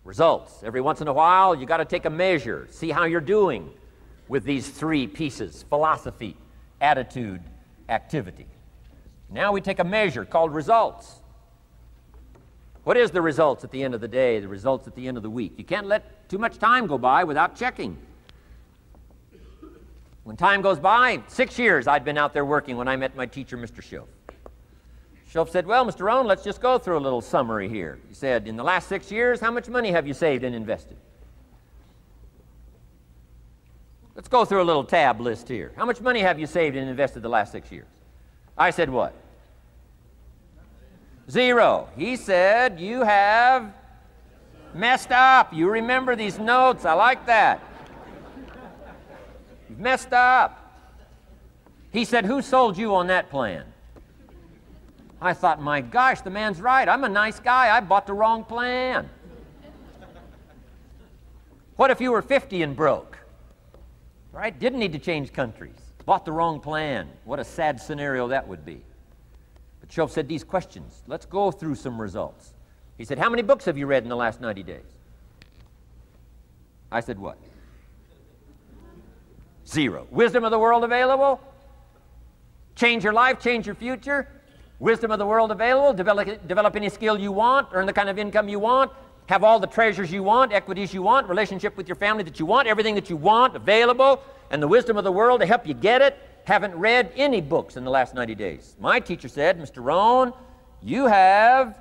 Results. Every once in a while, you got to take a measure, see how you're doing with these three pieces: philosophy, attitude, activity. Now we take a measure called results. What is the results at the end of the day, the results at the end of the week? You can't let too much time go by without checking. When time goes by, 6 years I'd been out there working when I met my teacher, Mr. Schoaf. Schoaf said, well, Mr. Rohn, let's just go through a little summary here. He said, in the last 6 years, how much money have you saved and invested? Let's go through a little tab list here. How much money have you saved and invested the last 6 years? I said, what? 0. He said, you have messed up. You remember these notes. I like that. You've messed up. He said, who sold you on that plan? I thought, my gosh, the man's right. I'm a nice guy. I bought the wrong plan. What if you were 50 and broke? Right? Didn't need to change countries. Bought the wrong plan. What a sad scenario that would be. But Schoaf said these questions. Let's go through some results. He said, how many books have you read in the last 90 days? I said, what? 0. Wisdom of the world available? Change your life, change your future? Wisdom of the world available? Develop any skill you want, earn the kind of income you want, have all the treasures you want, equities you want, relationship with your family that you want, everything that you want available, and the wisdom of the world to help you get it. Haven't read any books in the last 90 days. My teacher said, Mr. Rohn, you have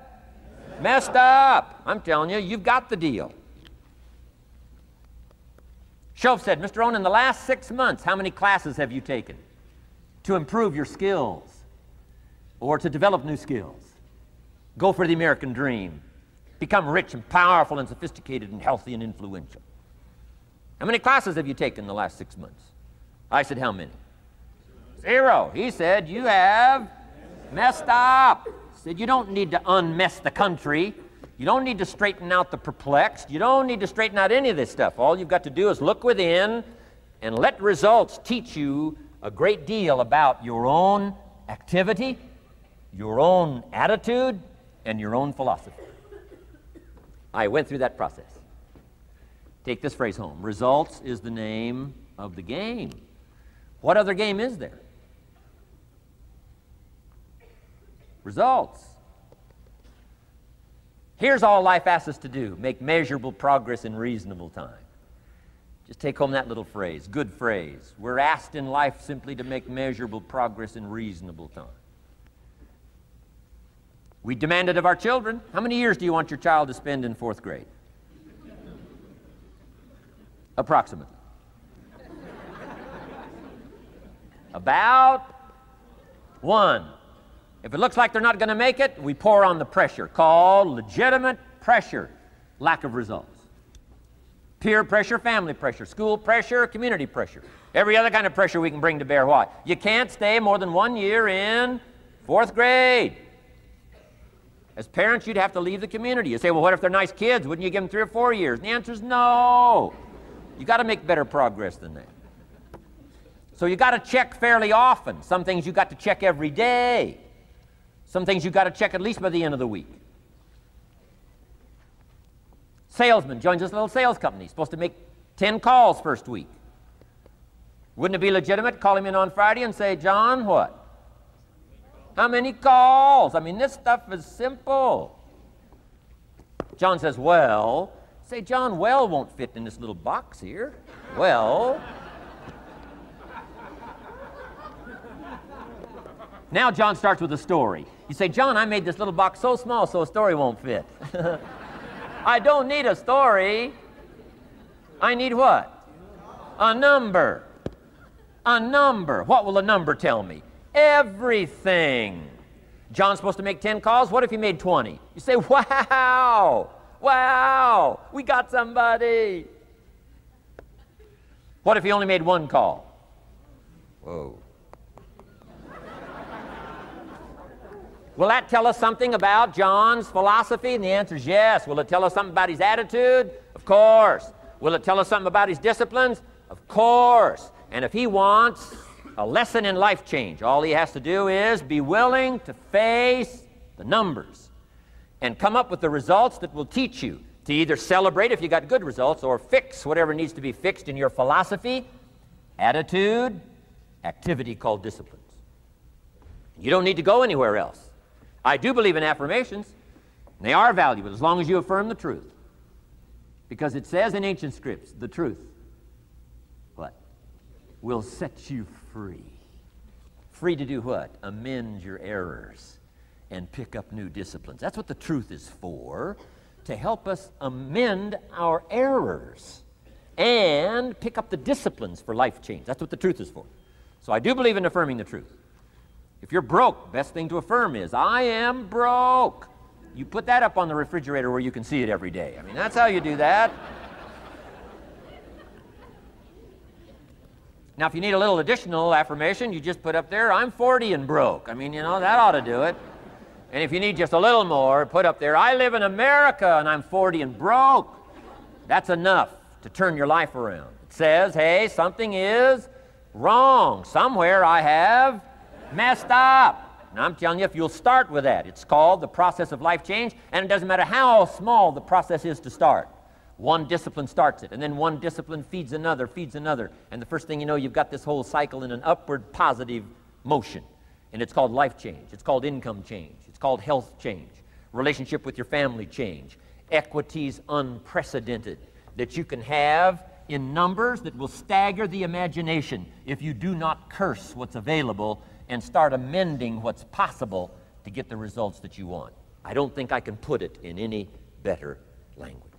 messed up. I'm telling you, you've got the deal. Schoaf said, Mr. Rohn, in the last 6 months, how many classes have you taken to improve your skills or to develop new skills? Go for the American dream. Become rich and powerful and sophisticated and healthy and influential. How many classes have you taken in the last 6 months? I said, how many? 0. He said, you have messed up. He said, you don't need to unmess the country. You don't need to straighten out the perplexed. You don't need to straighten out any of this stuff. All you've got to do is look within and let results teach you a great deal about your own activity, your own attitude, and your own philosophy. I went through that process. Take this phrase home. Results is the name of the game. What other game is there? Results. Here's all life asks us to do: make measurable progress in reasonable time. Just take home that little phrase, good phrase. We're asked in life simply to make measurable progress in reasonable time. We demand it of our children. How many years do you want your child to spend in 4th grade? Approximately. About 1. If it looks like they're not going to make it, we pour on the pressure, called legitimate pressure, lack of results. Peer pressure, family pressure, school pressure, community pressure. Every other kind of pressure we can bring to bear. Why? You can't stay more than 1 year in 4th grade. As parents, you'd have to leave the community. You say, well, what if they're nice kids? Wouldn't you give them 3 or 4 years? And the answer is no. You got to make better progress than that. So you got to check fairly often. Some things you got to check every day. Some things you got to check at least by the end of the week. Salesman joins this little sales company. He's supposed to make 10 calls first week. Wouldn't it be legitimate to call him in on Friday and say, John, what? How many calls? I mean, this stuff is simple. John says, well. Say, John, well won't fit in this little box here. Well. Now John starts with a story. You say, John, I made this little box so small so a story won't fit. I don't need a story. I need what? A number. A number. What will a number tell me? Everything. John's supposed to make 10 calls. What if he made 20? You say, wow, wow, we got somebody. What if he only made 1 call? Whoa. Will that tell us something about John's philosophy? And the answer is yes. Will it tell us something about his attitude? Of course. Will it tell us something about his disciplines? Of course. And if he wants a lesson in life change, all he has to do is be willing to face the numbers and come up with the results that will teach you to either celebrate if you got good results or fix whatever needs to be fixed in your philosophy, attitude, activity called disciplines. You don't need to go anywhere else. I do believe in affirmations. And they are valuable as long as you affirm the truth. Because it says in ancient scripts, the truth, what? Will set you free. Free to do what? Amend your errors and pick up new disciplines. That's what the truth is for, to help us amend our errors and pick up the disciplines for life change. That's what the truth is for. So I do believe in affirming the truth. If you're broke, best thing to affirm is, I am broke. You put that up on the refrigerator where you can see it every day. I mean, that's how you do that. Now, if you need a little additional affirmation, you just put up there, I'm 40 and broke. I mean, you know, that ought to do it. And if you need just a little more, put up there, I live in America and I'm 40 and broke. That's enough to turn your life around. It says, hey, something is wrong. Somewhere I have messed up. And I'm telling you, if you'll start with that, it's called the process of life change, and it doesn't matter how small the process is to start. One discipline starts it, and then one discipline feeds another, and the first thing you know, you've got this whole cycle in an upward positive motion. And it's called life change. It's called income change. It's called health change. Relationship with your family change. Equities unprecedented that you can have in numbers that will stagger the imagination if you do not curse what's available and start amending what's possible to get the results that you want. I don't think I can put it in any better language.